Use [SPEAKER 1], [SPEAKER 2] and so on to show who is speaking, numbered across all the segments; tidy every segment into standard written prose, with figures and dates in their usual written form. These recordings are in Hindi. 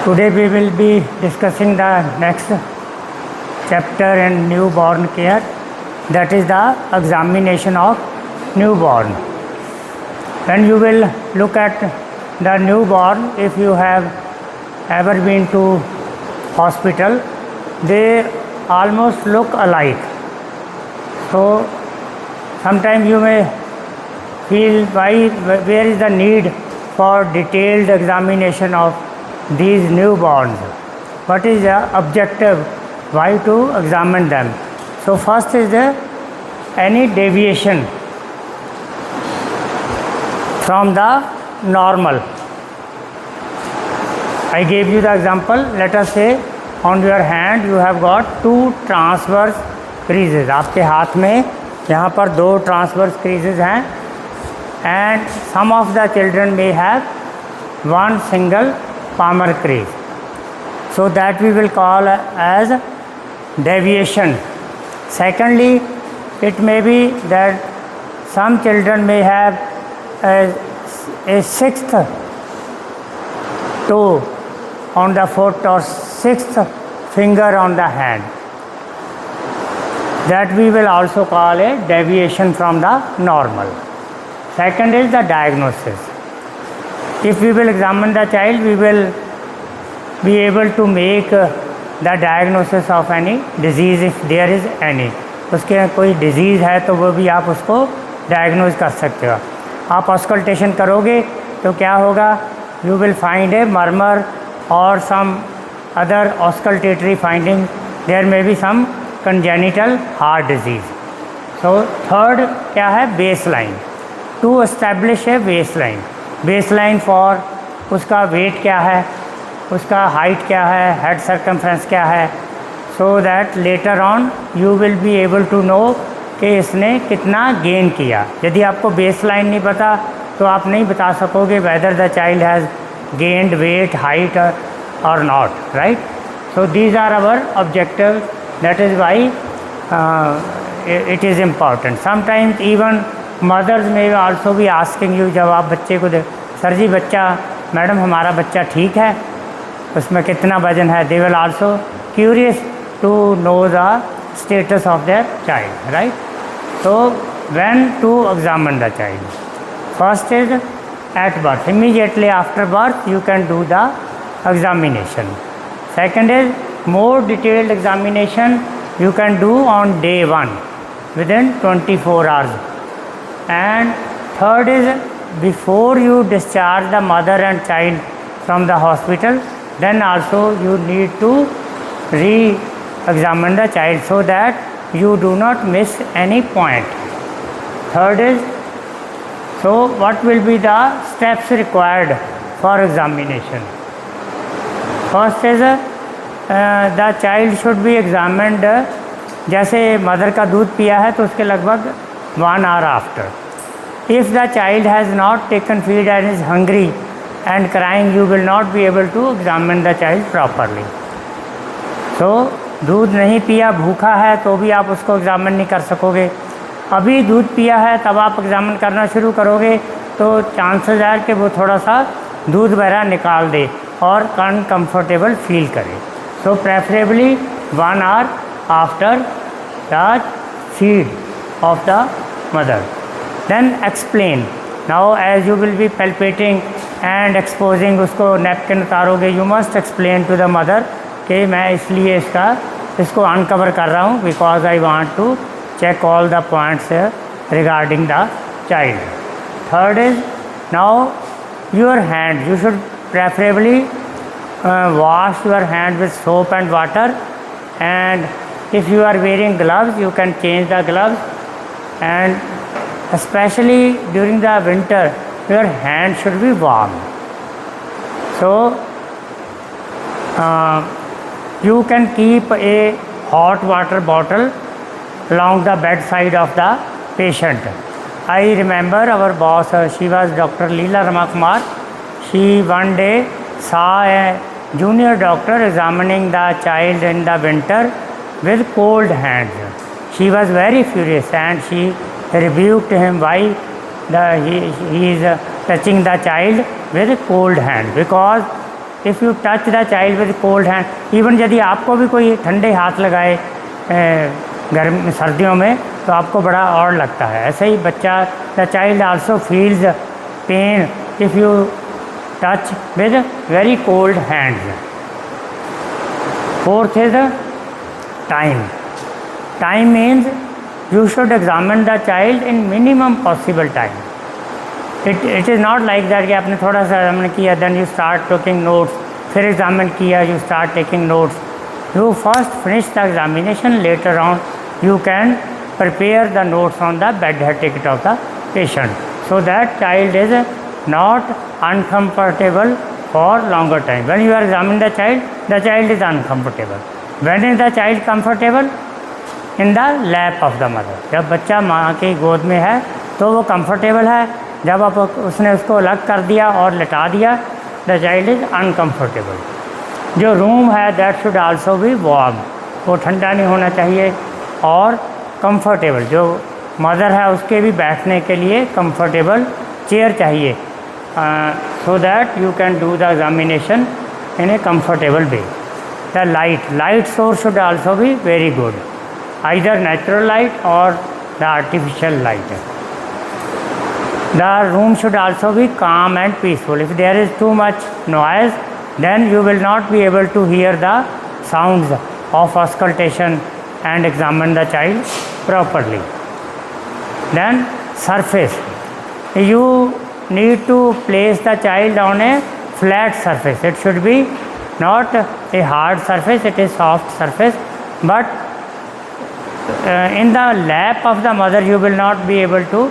[SPEAKER 1] Today we will be discussing the next chapter in newborn care, that is the examination of newborn. When you will look at the newborn, if you have ever been to hospital, they almost look alike. So sometimes you may feel where is the need for detailed examination of these newborns. What is the objective? Why to examine them? So first is any deviation from the normal. I gave you the example. Let us say on your hand you have got two transverse creases. आपके हाथ में यहाँ पर दो transverse creases हैं, and some of the children may have one single palmar crease. So that we will call as deviation. Secondly, it may be that some children may have a sixth toe on the foot or sixth finger on the hand. That we will also call a deviation from the normal. Second is the diagnosis. If we will examine the child, we will be able to make the diagnosis of any disease if there is any. उसके कोई डिजीज़ है तो वो भी आप उसको डायग्नोज कर सकते हो. आप ऑस्कल्टेशन करोगे तो क्या होगा? You will find a murmur और some other auscultatory finding. There may be some congenital heart disease. So third क्या है? Base line. To establish a base line. Base line for उसका वेट क्या है, उसका हाइट क्या है, हेड सर्कमफ्रेंस क्या है, so that later on you will be able to know कि इसने कितना गेन किया. यदि आपको बेस लाइन नहीं पता तो आप नहीं बता सकोगे whether the child has gained weight, height और not, right. So these are our objective. That is why it is important. Sometimes even mothers में आल्सो भी आस्किंग यू, जब आप बच्चे को सर जी बच्चा, मैडम हमारा बच्चा ठीक है, उसमें कितना वजन है. They will also curious to know the status of their child, right. So when to examine the child? First is at birth. Immediately after birth you can do the examination. Second is more detailed examination you can do on day 1 within 24 hours. And third is before you discharge the mother and child from the hospital, then also you need to re-examine the child so that you do not miss any point. Third is, so what will be the steps required for examination? First is the child should be examined. जैसे मदर का दूध पिया है तो उसके लगभग 1 hour after. If the child has not taken feed and is hungry and crying, you will not be able to examine the child properly. So दूध नहीं पिया, भूखा है, तो भी आप उसको एग्ज़ामिन नहीं कर सकोगे. अभी दूध पिया है तब आप एग्ज़ामिन करना शुरू करोगे तो चांसेस है कि वो थोड़ा सा दूध वगैरह निकाल दे और अनकम्फर्टेबल फील करे. So preferably 1 hour after the feed of the mother. Then explain. Now as you will be palpating and exposing, उसको नैपकिन उतारोगे, you must explain to the mother कि मैं इसलिए इसको अनकवर कर रहा हूँ because I want to check all the points regarding the child. Third is now your hand. You should preferably wash your hand with soap and water, and if you are wearing gloves you can change the gloves, and especially during the winter your hand should be warm. So you can keep a hot water bottle along the bedside of the patient. I remember our boss, she was Dr. Leela Ramakumar. She one day saw a junior doctor examining the child in the winter with cold hands. She was very furious and she rebuked him why he is touching the child with cold hand, because if you touch the child with cold hand, even यदि आपको भी कोई ठंडे हाथ लगाए गर्म सर्दियों में तो आपको बड़ा और लगता है, ऐसे ही बच्चा the child also feels pen if you touch with very cold hands. Fourth is time. Time means you should examine the child in minimum possible time. It is not like that कि आपने थोड़ा सा एग्जामिन किया then you start taking notes, फिर एग्जामिन किया you start taking notes. You first finish the examination, later on you can prepare the notes on the bed ticket of the patient, so that child is not uncomfortable for longer time. When you are examining the child is uncomfortable. When is the child comfortable? In the lap of the mother. जब बच्चा माँ की गोद में है तो वो कंफर्टेबल है, जब आप उसने उसको अलग कर दिया और लिटा दिया द चाइल्ड इज़ अनकम्फर्टेबल। जो रूम है that should also be warm, वो ठंडा नहीं होना चाहिए और कंफर्टेबल। जो मदर है उसके भी बैठने के लिए कंफर्टेबल चेयर चाहिए, so that you can do the examination in A comfortable way. The light source should also be very good, either natural light or the artificial light. The room should also be calm and peaceful. If there is too much noise, then you will not be able to hear the sounds of auscultation and examine the child properly. Then surface. You need to place the child on a flat surface. It should be not a hard surface, it is soft surface, but in the lap of the mother you will not be able to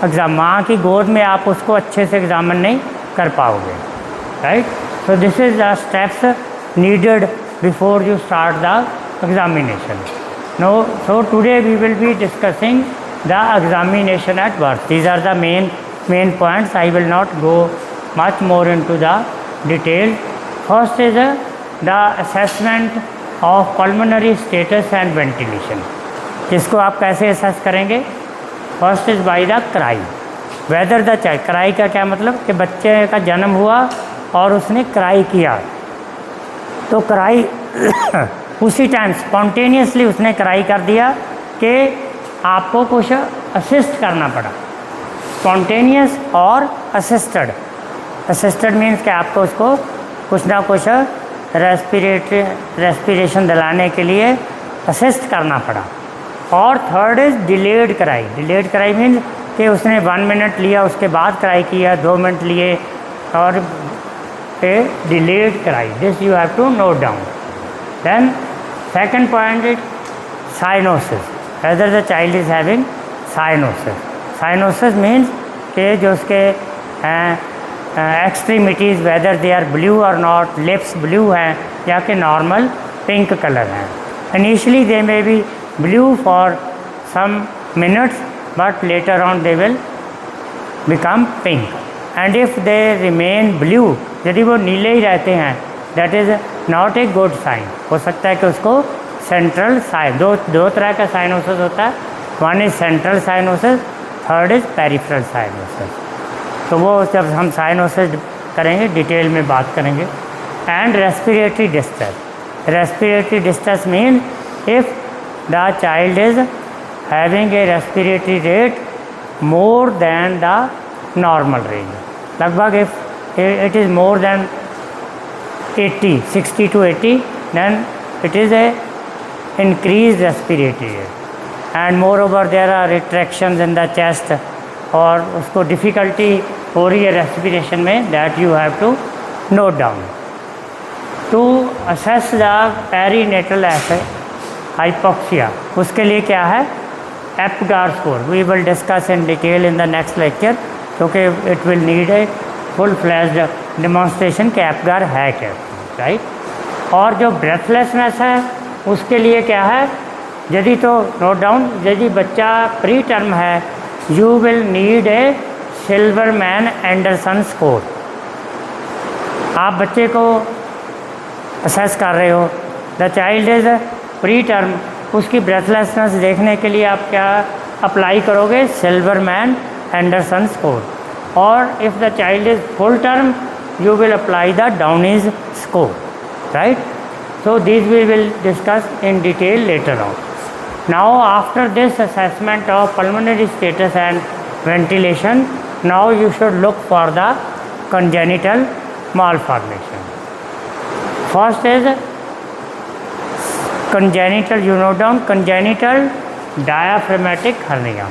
[SPEAKER 1] exam. माँ की गोद में आप उसको अच्छे से एग्जामिन नहीं कर पाओगे, right. So this is the steps needed before you start the examination. No so today we will be discussing the examination at birth. These are the main points. I will not go much more in to the detail. First is the assessment of pulmonary status and ventilation. इसको आप कैसे असेस करेंगे? First is by the cry, whether the child. Cry का क्या मतलब कि बच्चे का जन्म हुआ और उसने क्राई किया, तो क्राई उसी टाइम स्पॉन्टेनियसली उसने क्राई कर दिया कि आपको कुछ असिस्ट करना पड़ा। स्पॉन्टेनियस और असिस्टेड। असिस्टेड मीन्स कि आपको उसको कुछ ना कुछ रेस्पिरेशन दिलाने के लिए असिस्ट करना पड़ा। और third is delayed cry. Delayed cry means कि उसने 1 मिनट लिया, उसके बाद क्राई किया, 2 मिनट लिए, और a delayed cry. This you have to note down. Then second point is cyanosis, whether the child is having cyanosis. Cyanosis means कि जो उसके extremities whether they are blue और नॉट, लिप्स ब्लू हैं या कि नॉर्मल पिंक कलर हैं। Initially they may be blue for some minutes, but later on they will become pink, and if they remain blue, यदि वो नीले ही रहते हैं, that is not a good sign। हो सकता है कि उसको सेंट्रल साइन, दो तरह का साइनोसिस होता है, one is central cyanosis, third is peripheral cyanosis. तो वो जब हम साइनोसिस करेंगे डिटेल में बात करेंगे। And respiratory distress. Respiratory distress mean if the child is having a respiratory rate more than the normal range, लगभग if it is more than 60 to 80, then it is a increased respiratory rate, and moreover there are retractions in the chest, और उसको difficulty हो रही है respiration में, that you have to note down. To assess the perinatal hypoxia, उसके लिए क्या है? Apgar score. We will discuss in detail in the next lecture, क्योंकि it will need a full flashed demonstration कि एपगार है क्या, राइट। और जो ब्रेथलेसनेस है उसके लिए क्या है? यदि तो नोट डाउन, यदि बच्चा प्री टर्म है, you will need a Silverman Anderson score. आप बच्चे को असेस कर रहे हो, the child is preterm, उसकी ब्रेथलेसनेस देखने के लिए आप क्या अप्लाई करोगे? Silverman Anderson score. और if the child is full term, you will apply the Downes echo, right? So these we will discuss in detail later on. Now after this assessment of pulmonary status and ventilation, now you should look for the congenital malformation. First is congenital, you note down, congenital diaphragmatic hernia.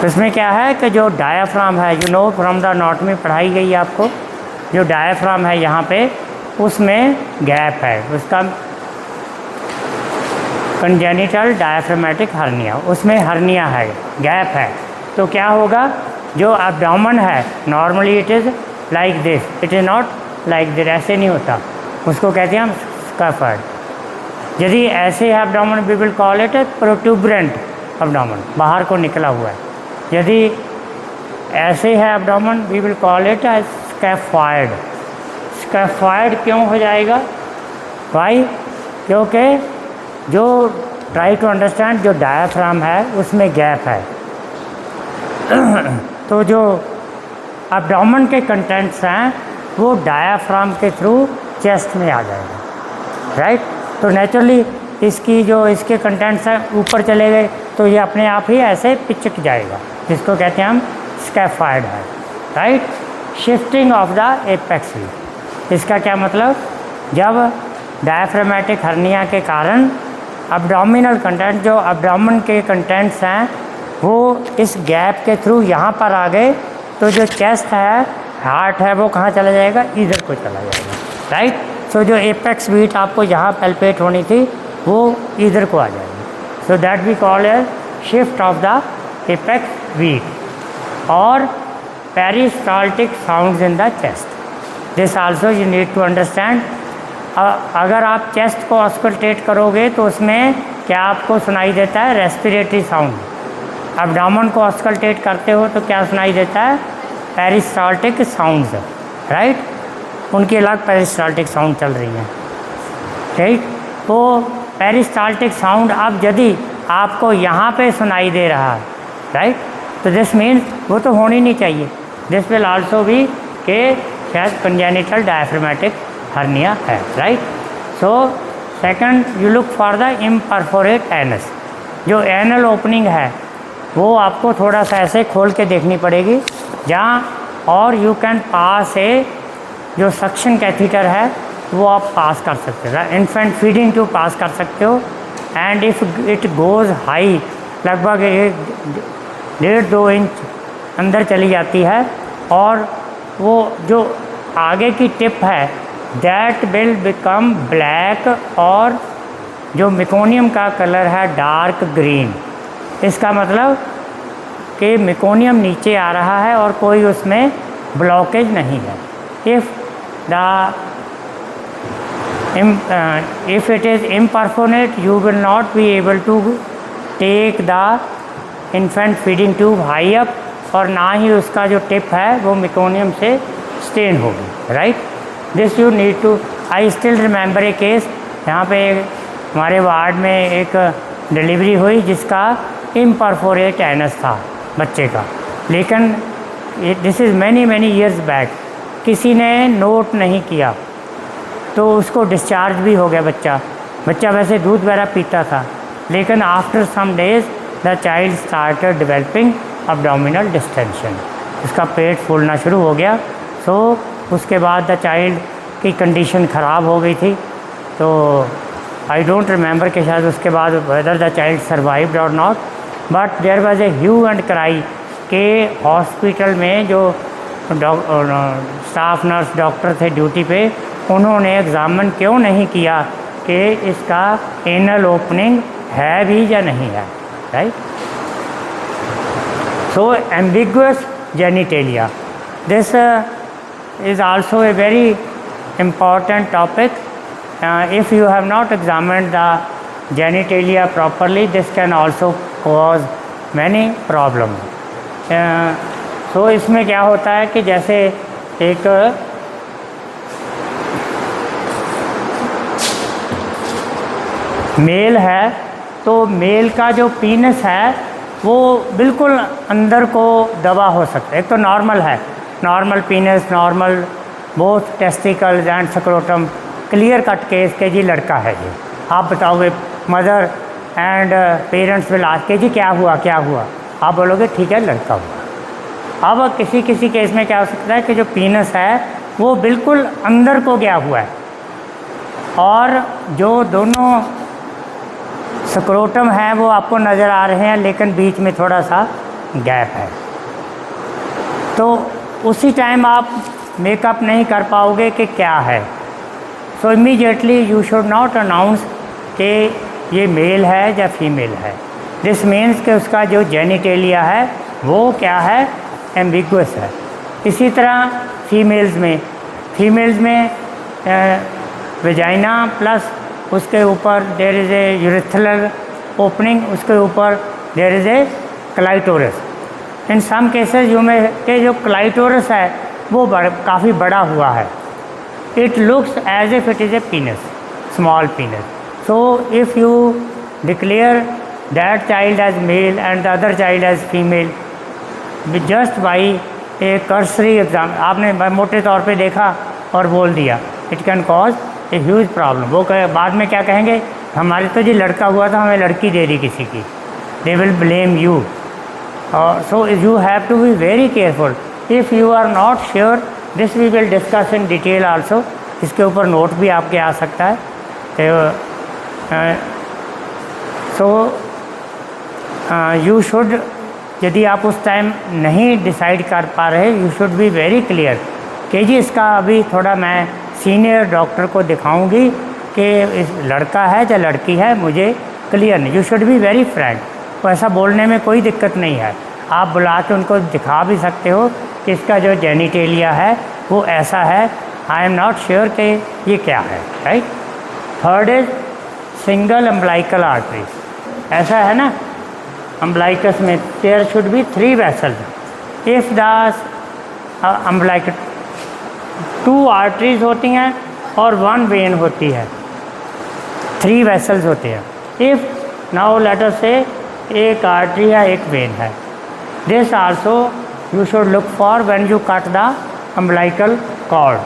[SPEAKER 1] इसमें क्या है कि जो डायाफ्राम है, you know from the anatomy पढ़ाई गई है आपको, जो डायाफ्राम है यहाँ पे उसमें गैप है, उसका कंजेनिटल डायाफ्रामेटिक हर्निया, उसमें हर्निया है, गैप है। तो क्या होगा, जो एब्डोमेन है normally it is like this, it is not like this, ऐसे नहीं होता, उसको कहते हैं हम स्कैफर्ड। यदि ऐसे है abdomen we will call it protuberant abdomen, बाहर को निकला हुआ है। यदि ऐसे है abdomen we will call it scaphoid. Scaphoid क्यों हो जाएगा भाई, क्योंकि जो ट्राई टू अंडरस्टैंड, जो डायाफ्राम है उसमें गैप है तो जो एब्डोमेन के कंटेंट्स हैं वो डायाफ्राम के थ्रू चेस्ट में आ जाएगा, राइट। तो नेचुरली इसकी जो इसके कंटेंट्स हैं ऊपर चले गए तो ये अपने आप ही ऐसे पिचक जाएगा, जिसको कहते हैं हम स्कैफॉइड है, right. Shifting of the apex we, इसका क्या मतलब, जब डायाफ्रामेटिक हर्निया के कारण एब्डोमिनल कंटेंट, जो एब्डोमेन के कंटेंट्स हैं वो इस गैप के थ्रू यहाँ पर आ गए, तो जो चेस्ट है, हार्ट है, वो कहाँ चला जाएगा, इधर को चला जाएगा, राइट। सो जो एपेक्स बीट आपको यहाँ पैल्पेट होनी थी वो इधर को आ जाएगी। So that we call a shift of the apex beat और peristaltic sounds in the chest. This also you need to understand. अगर आप चेस्ट को ऑस्कल्टेट करोगे तो उसमें क्या आपको सुनाई देता है, रेस्पिरेटरी साउंड। एब्डोमेन को ऑस्कल्टेट करते हो तो क्या सुनाई देता है, पेरिस्टाल्टिक साउंड्स, राइट। उनकी अलग पेरिस्टाल्टिक साउंड चल रही हैं, राइट। तो पेरिस्टाल्टिक साउंड अब यदि आपको यहाँ पे सुनाई दे रहा है, राइट, तो दिस मीन्स वो तो होनी नहीं चाहिए। दिस विल आल्सो बी के शायद कंजेनिटल डायाफ्रामेटिक हर्निया है, right. So second you look for the imperforate anus. जो एनल ओपनिंग है वो आपको थोड़ा सा ऐसे खोल के देखनी पड़ेगी जहाँ, और यू कैन पास ए, जो सक्शन कैथीटर है वो आप पास कर सकते हो, इन्फेंट फीडिंग ट्यूब पास कर सकते हो। And if it goes high, लगभग 1.5-2 इंच अंदर चली जाती है, और वो जो आगे की टिप है दैट विल बिकम ब्लैक, और जो मेकोनियम का कलर है डार्क ग्रीन। इसका मतलब कि मेकोनियम नीचे आ रहा है और कोई उसमें ब्लॉकेज नहीं है। if it is imperforate you will not be able to take the infant feeding tube high up, और ना ही उसका जो टिप है वो मेकोनियम से स्टेन होगी, right. This you need to, I still remember a case, यहाँ पे हमारे वार्ड में एक डिलीवरी हुई जिसका इम्परफोरेट एनस था बच्चे का, लेकिन this is many years back, किसी ने नोट नहीं किया तो उसको डिस्चार्ज भी हो गया बच्चा वैसे दूध वगैरह पीता था, लेकिन after some days the child started developing abdominal distension, उसका पेट फूलना शुरू हो गया। सो उसके बाद द चाइल्ड की कंडीशन ख़राब हो गई थी, तो आई डोंट रिमेंबर कि शायद उसके बाद वेदर द चाइल्ड सर्वाइव्ड और not, but there was a hue and cry के हॉस्पिटल में जो स्टाफ नर्स डॉक्टर थे ड्यूटी पे, उन्होंने एग्ज़ामिन क्यों नहीं किया कि इसका एनल ओपनिंग है भी या नहीं है, right. So ambiguous genitalia, this is also a very important topic. If you have not examined the genitalia properly, this can also cause many problems. So इसमें क्या होता है कि जैसे एक मेल है, तो मेल का जो पीनस है वो बिल्कुल अंदर को दबा हो सकता है। एक तो नॉर्मल है, normal पीनस, normal both testicles and scrotum, clear cut case के जी लड़का है जी। आप बताओगे mother and parents will ask के जी क्या हुआ क्या हुआ, आप बोलोगे ठीक है लड़का हुआ। अब किसी किसी केस में क्या हो सकता है कि जो पीनस है वो बिल्कुल अंदर को गया हुआ है और जो दोनों स्क्रोटम है वो आपको नज़र आ रहे हैं, लेकिन बीच में थोड़ा सा गैप है। तो उसी टाइम आप मेकअप नहीं कर पाओगे कि क्या है। सो immediately you should not announce कि ये मेल है या फीमेल है। दिस मीन्स कि उसका जो जेनिटेलिया है वो क्या है, एम्बिगुअस है। इसी तरह फीमेल्स में वेजाइना प्लस उसके ऊपर there is a urethral opening, उसके ऊपर there is a clitoris. In some cases जो क्लाइटोरस है वो काफ़ी बड़ा हुआ है। It looks as if it is a penis, small penis. So if you declare that child as male and the other child as female just by a cursory exam, आपने मोटे तौर पे देखा और बोल दिया, it can cause a huge problem. वो बाद में क्या कहेंगे, हमारे तो जी लड़का हुआ था, हमें लड़की दे दी किसी की, they will blame you. So you have to be very careful. If you are not sure, this we will discuss in detail also. इसके ऊपर नोट भी आपके आ सकता है। सो यू शुड, यदि आप उस टाइम नहीं डिसाइड कर पा रहे, you should be very clear कि जी इसका अभी थोड़ा मैं सीनियर डॉक्टर को दिखाऊंगी कि इस लड़का है या लड़की है, मुझे क्लियर नहीं। You should be very Frank. तो ऐसा बोलने में कोई दिक्कत नहीं है, आप बुला के उनको दिखा भी सकते हो कि इसका जो जेनिटेलिया है वो ऐसा है, आई एम नॉट श्योर कि ये क्या है, right. Third is single umbilical artery. ऐसा है ना, अम्बलाइकस में there should be 3 vessels. If the umbilical 2 arteries होती हैं और 1 वेन होती है, 3 वेसल्स होते हैं। इफ़ नाउ लेट अस से एक आर्टरी है एक वेन है, this also you should look for when you cut the umbilical cord.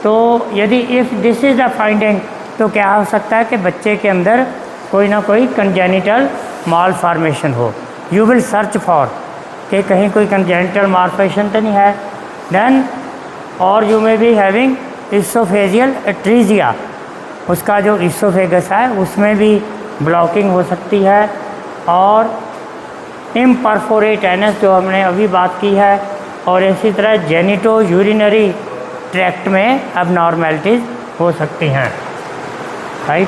[SPEAKER 1] तो यदि if this is the finding, तो क्या हो सकता है कि बच्चे के अंदर कोई ना कोई कंजेनिटल माल फॉर्मेशन हो। यू विल सर्च फॉर कि कहीं कोई कंजेनिटल माल फॉर्मेशन तो नहीं है। देन और you may be having esophageal atresia, उसका जो इसोफेगस है उसमें भी ब्लॉकिंग हो सकती है। और इम्परफोरेट एनस जो हमने अभी बात की है, और इसी तरह जेनिटो यूरिनरी ट्रैक्ट में अबनॉर्मेलिटीज़ हो सकती हैं, right.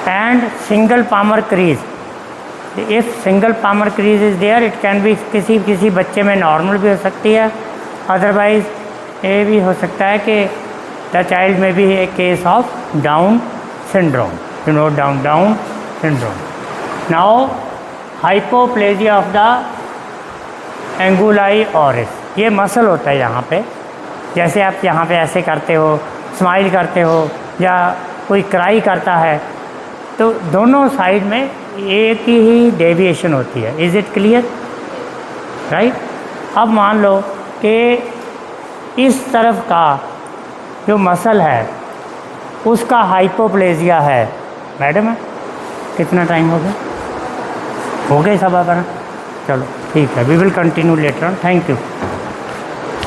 [SPEAKER 1] And single palmar crease, if single palmar crease is there, it can be किसी बच्चे में नॉर्मल भी हो सकती है, अदरवाइज ये भी हो सकता है कि द चाइल्ड में भी a case of Down syndrome, you know Down syndrome. Now hypoplasia of the anguli oris, ये मसल होता है यहाँ पे, जैसे आप यहाँ पे ऐसे करते हो, स्माइल करते हो या कोई क्राई करता है, तो दोनों साइड में एक ही डेविएशन होती है। Is it clear, right. अब मान लो कि इस तरफ का जो मसल है उसका हाइपोप्लेजिया है। मैडम कितना टाइम हो गया सब आप, चलो ठीक है, we will continue later on. Thank you.